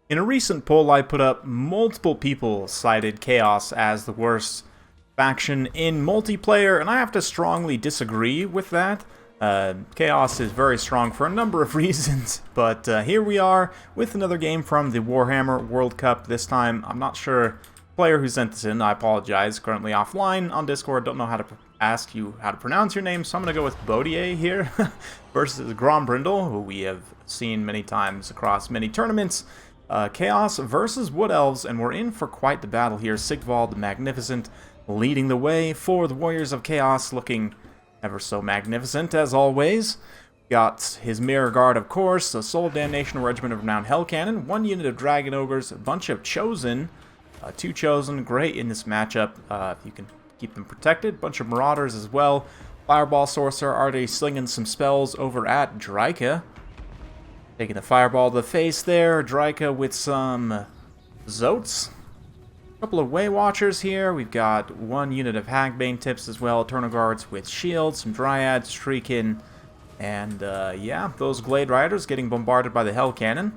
In a recent poll I put up, multiple people cited Chaos as the worst faction in multiplayer, and I have to strongly disagree with that. Chaos is very strong for a number of reasons, but here we are with another game from the Warhammer World Cup. This time, I'm not sure the player who sent this in, I apologize, currently offline on Discord, don't know how to ask you how to pronounce your name, so I'm going to go with Bod3ay here versus Grombrindal, who we have seen many times across many tournaments. Chaos versus Wood Elves, and we're in for quite the battle here. Sigvald the Magnificent leading the way for the Warriors of Chaos, looking ever so magnificent as always. Got his Mirror Guard, of course, a Soul of Damnation, a Regiment of Renowned Hell Cannon, one unit of Dragon Ogres, a bunch of Chosen, two Chosen, great in this matchup. If you can keep them protected, bunch of Marauders as well. Fireball Sorcerer already slinging some spells over at WARHAMMER. Taking the fireball to the face there. WARHAMMER with some Zoats. A couple of Way Watchers here. We've got one unit of Hagbane Tips as well. Eternal Guards with shields, some Dryads, Shriekin, and yeah, those Glade Riders getting bombarded by the Hell Cannon.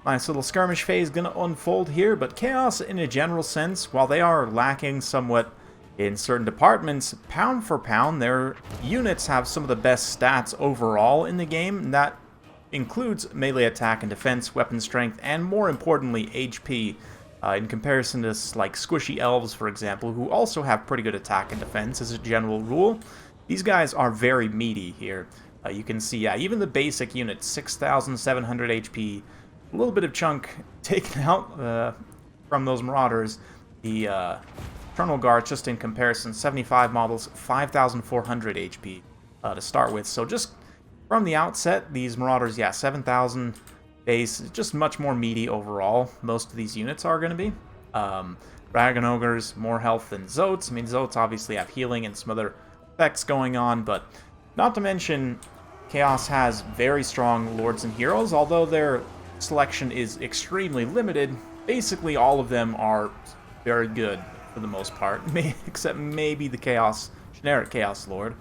Nice little skirmish phase gonna unfold here, but Chaos in a general sense, while they are lacking somewhat in certain departments, pound for pound, their units have some of the best stats overall in the game, and that includes melee attack and defense, weapon strength, and more importantly, HP. In comparison to like squishy elves, for example, who also have pretty good attack and defense as a general rule, these guys are very meaty here. You can see, yeah, even the basic unit, 6,700 HP, a little bit of chunk taken out from those Marauders. The Eternal Guards, just in comparison, 75 models, 5,400 HP to start with. So just from the outset, these Marauders, yeah, 7,000 base, just much more meaty overall. Most of these units are going to be. Dragon Ogres, more health than Zoats. I mean, Zoats obviously have healing and some other effects going on, but not to mention, Chaos has very strong Lords and Heroes, although their selection is extremely limited. Basically, all of them are very good for the most part, except maybe the generic Chaos Lord.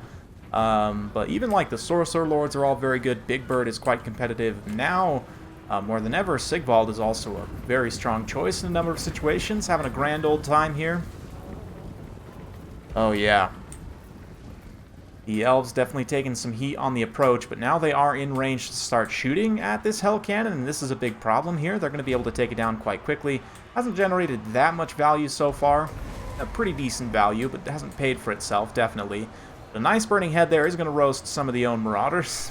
But even like the Sorcerer Lords are all very good. Big Bird is quite competitive. Now, more than ever, Sigvald is also a very strong choice in a number of situations. Having a grand old time here. Oh yeah. The Elves definitely taking some heat on the approach, but now they are in range to start shooting at this Hell Cannon, and this is a big problem here. They're going to be able to take it down quite quickly. Hasn't generated that much value so far. A pretty decent value, but hasn't paid for itself, definitely. The nice Burning Head there is going to roast some of the own Marauders.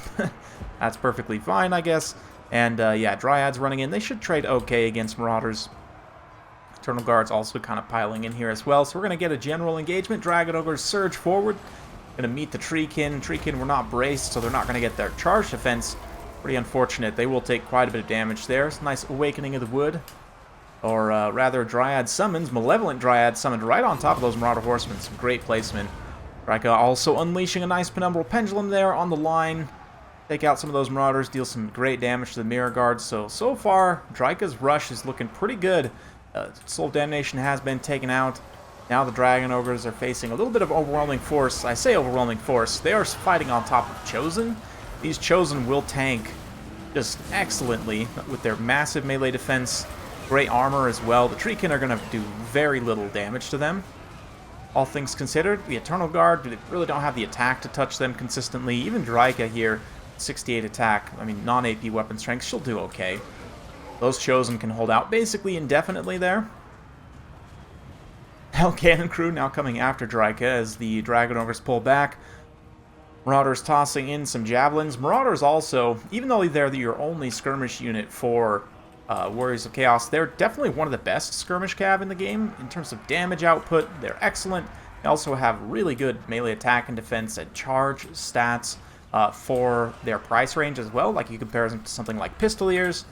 That's perfectly fine, I guess. And yeah, Dryads running in. They should trade okay against Marauders. Eternal Guards also kind of piling in here as well. So we're going to get a general engagement. Dragon Ogres surge forward. Going to meet the Treekin. Treekin were not braced, so they're not going to get their charge defense. Pretty unfortunate. They will take quite a bit of damage there. It's a nice Awakening of the Wood. Or rather, Dryad summons. Malevolent Dryad summoned right on top of those Marauder Horsemen. Some great placement. Draika also unleashing a nice Penumbral Pendulum there on the line. Take out some of those Marauders, deal some great damage to the Mirror Guards. So far, Draika's rush is looking pretty good. Soul of Damnation has been taken out. Now the Dragon Ogres are facing a little bit of overwhelming force. I say overwhelming force. They are fighting on top of Chosen. These Chosen will tank just excellently with their massive melee defense. Great armor as well. The Treekin are going to do very little damage to them. All things considered, the Eternal Guard, they really don't have the attack to touch them consistently. Even Draika here, 68 attack, I mean, non-AP weapon strength, she'll do okay. Those Chosen can hold out basically indefinitely there. Hell Cannon crew now coming after Draika as the Dragon Ogres pull back. Marauders tossing in some Javelins. Marauders also, even though they're your only skirmish unit for Warriors of Chaos, they're definitely one of the best skirmish cav in the game. In terms of damage output, they're excellent. They also have really good melee attack and defense and charge stats for their price range as well. Like you compare them to something like Pistoliers,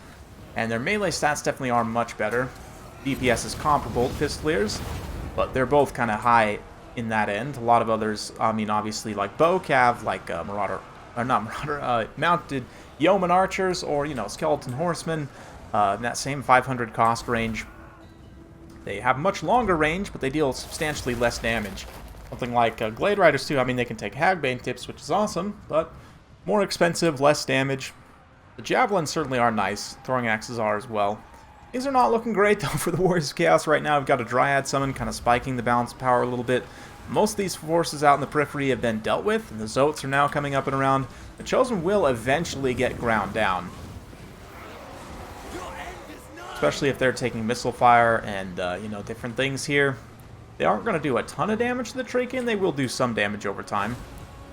and their melee stats definitely are much better. DPS is comparable to Pistoliers, but they're both kind of high in that end. A lot of others, I mean, obviously like Bow Cav, like Mounted Yeoman Archers, or, you know, Skeleton Horsemen, in that same 500 cost range. They have much longer range, but they deal substantially less damage. Something like Glade Riders too, I mean, they can take Hagbane Tips, which is awesome, but more expensive, less damage. The Javelins certainly are nice. Throwing Axes are as well. Things are not looking great, though, for the Warriors of Chaos right now. We've got a Dryad summon, kind of spiking the balance of power a little bit. Most of these forces out in the periphery have been dealt with, and the Zotes are now coming up and around. The Chosen will eventually get ground down, especially if they're taking missile fire and, you know, different things here. They aren't going to do a ton of damage to the Trakin. They will do some damage over time.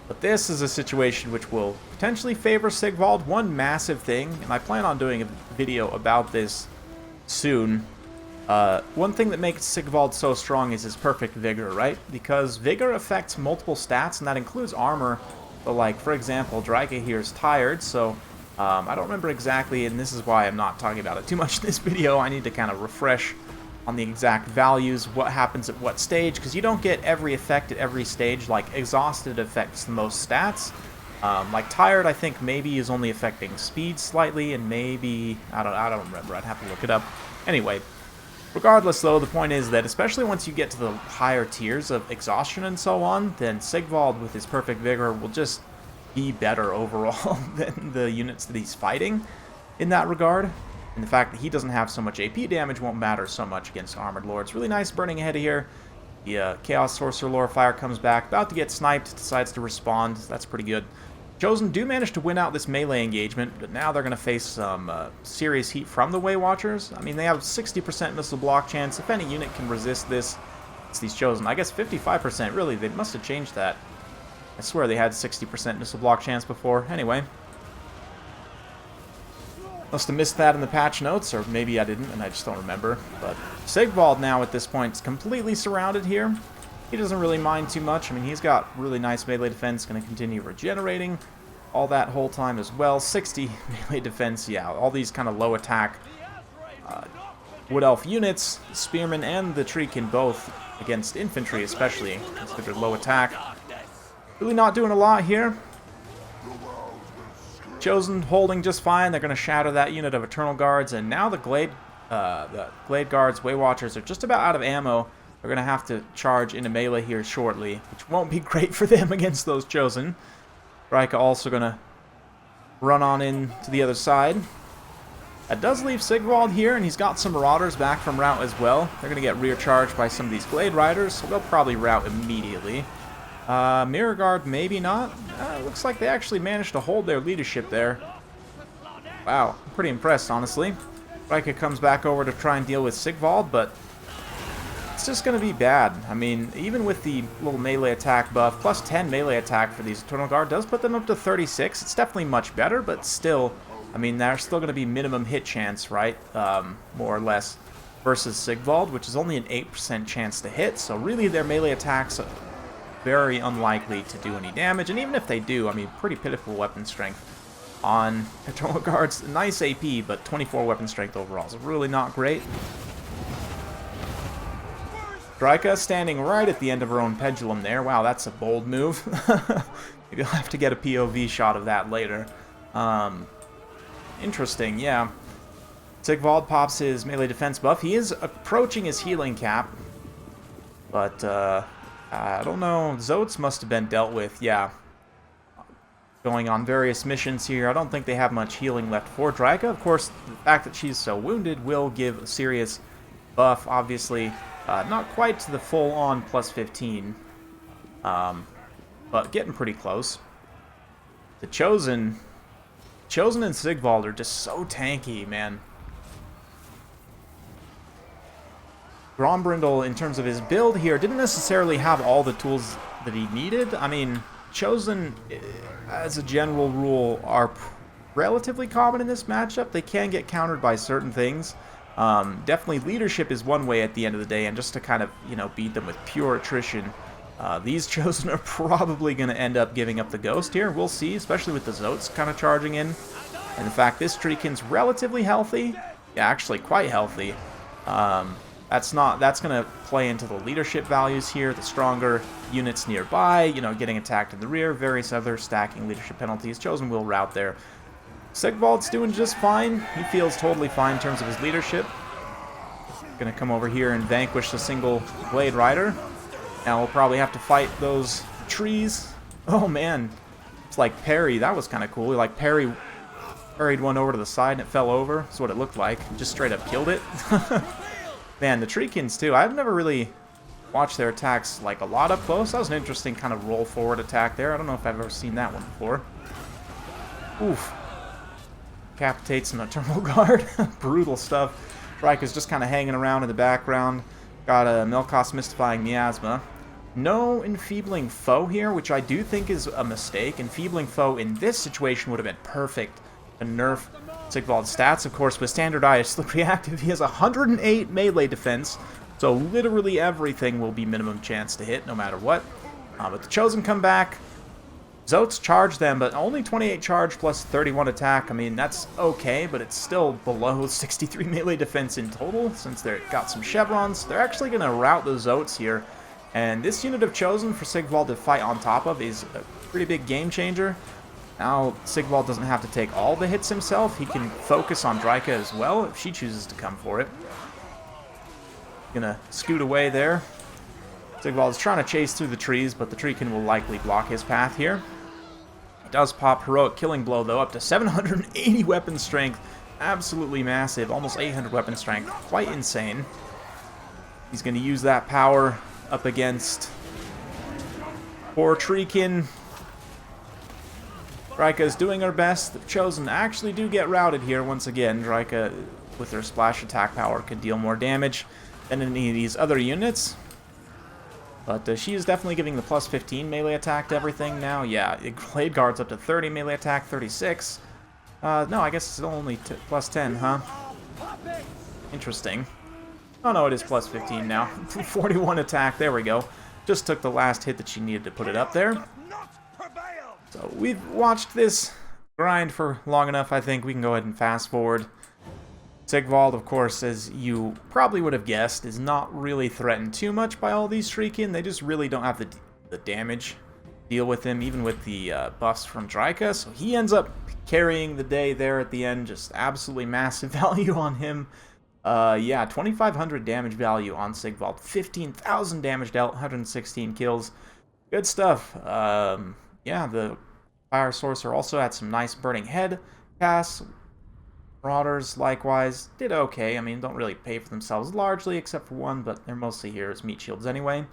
But this is a situation which will potentially favor Sigvald. One massive thing, and I plan on doing a video about this soon. One thing that makes Sigvald so strong is his perfect vigor, right? Because vigor affects multiple stats, and that includes armor. But, like, for example, Bod3ay here is tired, so I don't remember exactly, and this is why I'm not talking about it too much in this video. I need to kind of refresh on the exact values, what happens at what stage, because you don't get every effect at every stage. Like, exhausted affects the most stats. Like, tired, I think, maybe is only affecting speed slightly, and maybe, I don't remember, I'd have to look it up. Anyway, regardless, though, the point is that especially once you get to the higher tiers of exhaustion and so on, then Sigvald, with his perfect vigor, will just be better overall than the units that he's fighting in that regard. And the fact that he doesn't have so much AP damage won't matter so much against Armored Lords. Really nice burning ahead of here. The Chaos Sorcerer Lore Fire comes back, about to get sniped, decides to respond. That's pretty good. Chosen do manage to win out this melee engagement, but now they're going to face some serious heat from the Way Watchers. I mean, they have 60% missile block chance. If any unit can resist this, it's these Chosen. I guess 55%, really, they must have changed that. I swear they had 60% missile block chance before. Anyway. Must have missed that in the patch notes, or maybe I didn't, and I just don't remember. But Sigvald now, at this point, is completely surrounded here. He doesn't really mind too much. I mean, he's got really nice melee defense, going to continue regenerating all that whole time as well. 60 melee defense, yeah. All these kind of low attack Wood Elf units, Spearmen and the Treekin both, against infantry especially, considered low attack. Really not doing a lot here. Chosen holding just fine. They're going to shatter that unit of Eternal Guards, and now the Glade Guards, Way Watchers are just about out of ammo. They're going to have to charge into melee here shortly, which won't be great for them against those Chosen. Bod3ay also going to run on in to the other side. That does leave Sigvald here, and he's got some Marauders back from route as well. They're going to get rear charged by some of these Glade Riders, so they'll probably route immediately. Mirror Guard, maybe not. Looks like they actually managed to hold their leadership there. Wow, I'm pretty impressed, honestly. Bod3ay comes back over to try and deal with Sigvald, but it's just going to be bad. I mean, even with the little melee attack buff, plus 10 melee attack for these Eternal Guard does put them up to 36. It's definitely much better, but still, I mean, there's still going to be minimum hit chance, right? More or less, versus Sigvald, which is only an 8% chance to hit. So really, their melee attacks very unlikely to do any damage, and even if they do, I mean, pretty pitiful weapon strength on Eternal Guards. Nice AP, but 24 weapon strength overall is really not great. Bod3ay standing right at the end of her own pendulum there. Wow, that's a bold move. Maybe I'll have to get a POV shot of that later. Interesting, yeah. Sigvald pops his melee defense buff. He is approaching his healing cap, but I don't know. Zotes must have been dealt with, yeah. Going on various missions here. I don't think they have much healing left for Bod3ay. Of course, the fact that she's so wounded will give a serious buff, obviously. Not quite to the full-on plus 15, but getting pretty close. The Chosen and Sigvald are just so tanky, man. Grombrindal, in terms of his build here, didn't necessarily have all the tools that he needed. I mean, Chosen, as a general rule, are relatively common in this matchup. They can get countered by certain things. Definitely leadership is one way at the end of the day, and just to kind of, you know, beat them with pure attrition. These Chosen are probably going to end up giving up the ghost here. We'll see, especially with the Zotes kind of charging in. And the fact this Treekin's relatively healthy. Yeah, actually quite healthy. That's going to play into the leadership values here. The stronger units nearby, you know, getting attacked in the rear, various other stacking leadership penalties. Chosen will route there. Sigvald's doing just fine. He feels totally fine in terms of his leadership. Gonna come over here and vanquish the single Blade Rider. Now we'll probably have to fight those trees. Oh man, it's like parry. That was kind of cool. Like parry Carried one over to the side and it fell over. That's what it looked like. Just straight up killed it. Man, the Treekins too. I've never really watched their attacks like a lot up close. That was an interesting kind of roll forward attack there. I don't know if I've ever seen that one before. Oof. Decapitates an Eternal Guard. Brutal stuff. Dreyka's just kind of hanging around in the background. Got a Melkos Mystifying Miasma. No Enfeebling Foe here, which I do think is a mistake. Enfeebling Foe in this situation would have been perfect to nerf Sigvald's stats. Of course, with Standard Eye Slippery active, he has 108 melee defense, so literally everything will be minimum chance to hit, no matter what. But the Chosen come back. Zotes charge them, but only 28 charge plus 31 attack. I mean, that's okay, but it's still below 63 melee defense in total, since they've got some chevrons. They're actually going to rout the Zotes here. And this unit of Chosen for Sigvald to fight on top of is a pretty big game changer. Now, Sigvald doesn't have to take all the hits himself. He can focus on Dreyka as well if she chooses to come for it. Gonna scoot away there. Sigvald is trying to chase through the trees, but the Treekin will likely block his path here. He does pop Heroic Killing Blow, though, up to 780 weapon strength. Absolutely massive. Almost 800 weapon strength. Quite insane. He's going to use that power up against poor Treekin. Dreyka is doing her best. The Chosen actually do get routed here once again. Dreyka, with her splash attack power, could deal more damage than any of these other units. But she is definitely giving the plus 15 melee attack to everything now. Yeah, Blade Guard's up to 30 melee attack, 36. No, I guess it's only plus 10, huh? Interesting. Oh no, it is plus 15 now. 41 attack, there we go. Just took the last hit that she needed to put it up there. So we've watched this grind for long enough, I think. We can go ahead and fast forward. Sigvald, of course, as you probably would have guessed, is not really threatened too much by all these Treekin. They just really don't have the damage to deal with him, even with the buffs from Dreyka. So he ends up carrying the day there at the end. Just absolutely massive value on him. Yeah, 2,500 damage value on Sigvald. 15,000 damage dealt, 116 kills. Good stuff. Yeah, the Fire Sorcerer also had some nice Burning Head casts. Marauders, likewise, did okay. I mean, don't really pay for themselves largely, except for one, but they're mostly here as meat shields anyway.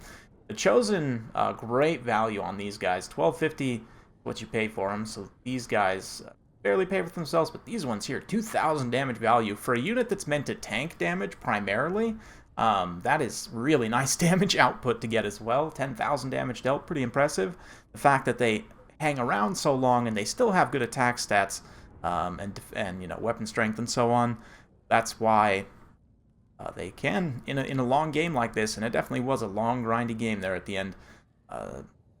The Chosen, great value on these guys. 1250 what you pay for them, so these guys barely pay for themselves, but these ones here, 2,000 damage value. For a unit that's meant to tank damage primarily, that is really nice damage output to get as well. 10,000 damage dealt, pretty impressive. The fact that they hang around so long and they still have good attack stats, and you know, weapon strength and so on. That's why they can, in a long game like this, and it definitely was a long, grindy game there at the end.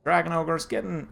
Dragon Ogre's getting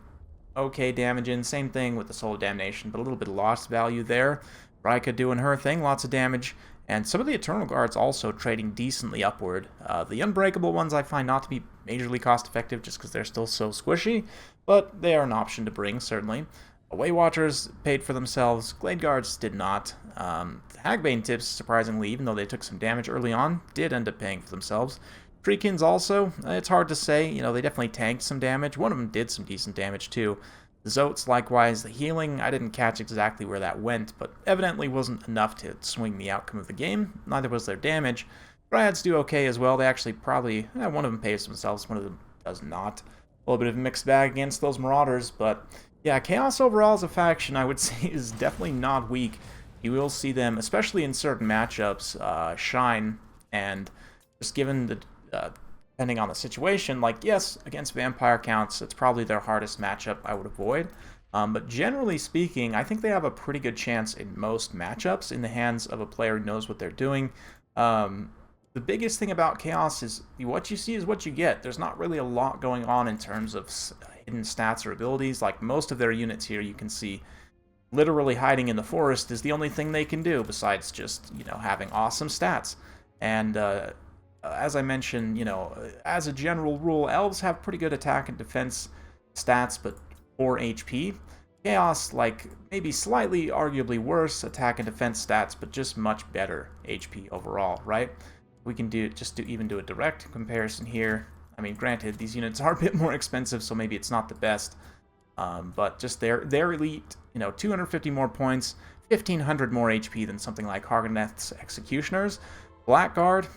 okay damage in. Same thing with the Soul of Damnation, but a little bit of lost value there. Dreyka doing her thing, lots of damage. And some of the Eternal Guards also trading decently upward. The Unbreakable ones I find not to be majorly cost-effective just because they're still so squishy, but they are an option to bring, certainly. Away Watchers paid for themselves. Glade Guards did not. Hagbane Tips, surprisingly, even though they took some damage early on, did end up paying for themselves. Treekins also, it's hard to say. You know, they definitely tanked some damage. One of them did some decent damage, too. The Zotes, likewise. The healing, I didn't catch exactly where that went, but evidently wasn't enough to swing the outcome of the game. Neither was their damage. Dryads do okay as well. They actually probably... one of them pays for themselves, one of them does not. A little bit of a mixed bag against those Marauders, but... yeah, Chaos overall as a faction, I would say, is definitely not weak. You will see them, especially in certain matchups, shine, and just given the, depending on the situation, like, yes, against Vampire Counts, it's probably their hardest matchup I would avoid. But generally speaking, I think they have a pretty good chance in most matchups in the hands of a player who knows what they're doing. The biggest thing about Chaos is what you see is what you get. There's not really a lot going on in terms of hidden stats or abilities. Like most of their units here, you can see literally hiding in the forest is the only thing they can do besides just, you know, having awesome stats. And as I mentioned, you know, as a general rule, elves have pretty good attack and defense stats, but poor HP. Chaos, like, maybe slightly arguably worse attack and defense stats, but just much better HP overall, right? We can even do a direct comparison here. I mean, granted, these units are a bit more expensive, so maybe it's not the best. But just their elite, you know, 250 more points, 1,500 more HP than something like Hargoneth's Executioners. Blackguard,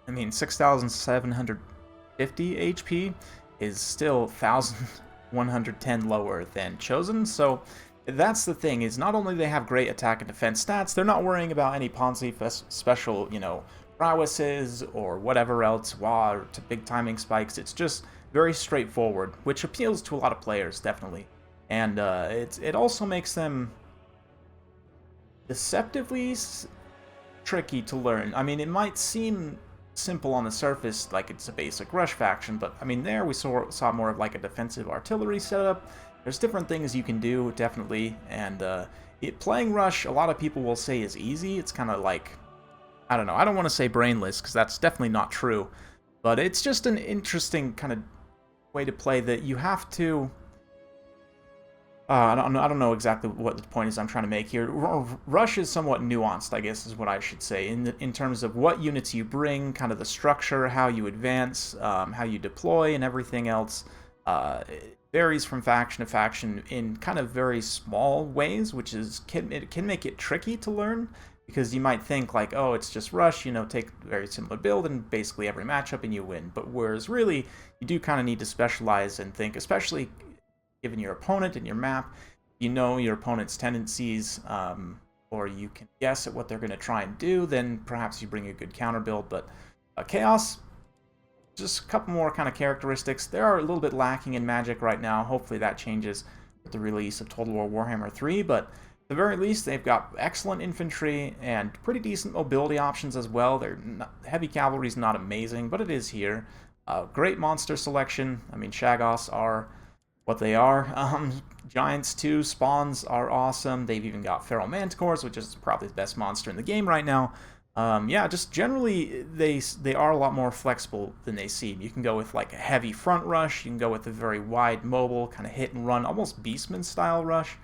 I mean, 6,750 HP is still 1,110 lower than Chosen, so that's the thing, is not only they have great attack and defense stats, they're not worrying about any Ponzi special, you know, prowesses or whatever else, or to big timing spikes. It's just very straightforward, which appeals to a lot of players, definitely. And it also makes them deceptively tricky to learn. I mean, it might seem simple on the surface, like it's a basic rush faction, but I mean, there we saw more of like a defensive artillery setup. There's different things you can do, definitely, and playing rush, a lot of people will say is easy. It's kind of like, I don't know, I don't want to say brainless, because that's definitely not true, but it's just an interesting kind of way to play that you have to... I don't know exactly what the point is I'm trying to make here. Rush is somewhat nuanced, I guess, is what I should say, in terms of what units you bring, kind of the structure, how you advance, how you deploy, and everything else. It varies from faction to faction in kind of very small ways, which it can make it tricky to learn, because you might think like, oh, it's just rush, you know, take a very similar build in basically every matchup and you win. But whereas really, you do kind of need to specialize and think, especially given your opponent and your map, you know your opponent's tendencies, or you can guess at what they're going to try and do, then perhaps you bring a good counter build. But Chaos, just a couple more kind of characteristics. They are a little bit lacking in magic right now. Hopefully that changes with the release of Total War Warhammer 3, but at the very least, they've got excellent infantry and pretty decent mobility options as well. Heavy cavalry is not amazing, but it is here. Great monster selection. I mean, Shaggoths are what they are. Giants too, spawns are awesome. They've even got Feral Manticores, which is probably the best monster in the game right now. Yeah, just generally they are a lot more flexible than they seem. You can go with like a heavy front rush. You can go with a very wide mobile kind of hit and run, almost Beastman style rush.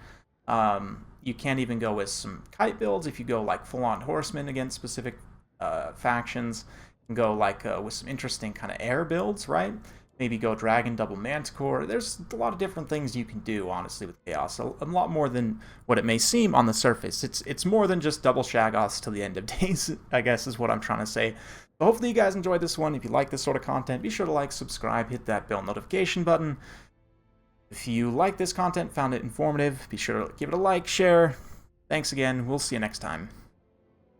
You can even go with some kite builds if you go like full-on horsemen against specific factions. You can go like with some interesting kind of air builds, right? Maybe go Dragon Double Manticore. There's a lot of different things you can do, honestly, with Chaos. A lot more than what it may seem on the surface. It's more than just double Shaggoths till the end of days, I guess is what I'm trying to say. So hopefully you guys enjoyed this one. If you like this sort of content, be sure to like, subscribe, hit that bell notification button. If you like this content, found it informative, be sure to give it a like, share. Thanks again. We'll see you next time.